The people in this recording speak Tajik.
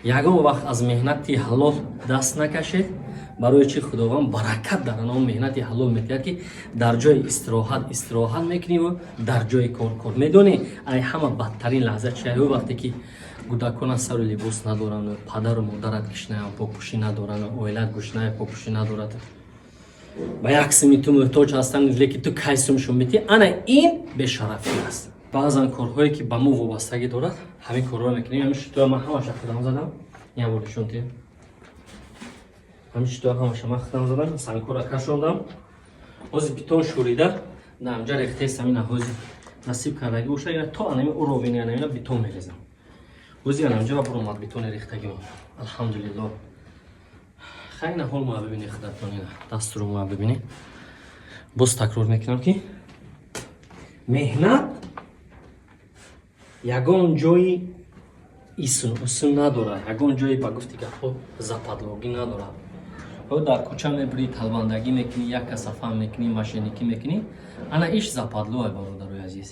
ягон вақт аз меҳнати ҳалол даст накашед, барои чи худованд баракат дар он меҳнати ҳалол метиҳад, ки дар ҷои истироҳат мекуниву дар ҷои кор медонӣ. Ай ҳама бадтарин лаҳза чия вақте ки кӯдакона сару либос надоранд, падару модарат гишная попӯшӣ надоранд, оилат гушная попӯшӣ надорад, ба як сими ту муҳтоҷ ҳастанд, леки ту кайсумшон метӣ. Ана ин бешарафӣ аст. баъзан корҳое ки ба мо вобастагӣ дорад, ҳамин корҳоро мекунем. ҳамин шитоя ман ҳамаша худам задам, ин болишон тия. ҳамин шитоя ҳамаша ман худам задам, сангкора кашондам. ҳозир битон шӯрида намҷа рехтестам, ина ҳозир насиб кардаги боша, ина то анами уро бини, анамина битон мерезам. ҳозир анамҷа буромад битони рехтагиам. алҳамдулиллоҳ. хайна ҳол ма бибини худатон, ина дастуро ма бибини. боз такрор мекунам ки меҳнат ягон ҷои усун надорад, ягон ҷои ба гуфти гапҳо западлогӣ надорад. ҳо дар кӯча мебурӣ, талбандагӣ мекунӣ, як каса фаҳм мекунӣ, машиникӣ мекунӣ, ана иш западлоа бародарои азиз.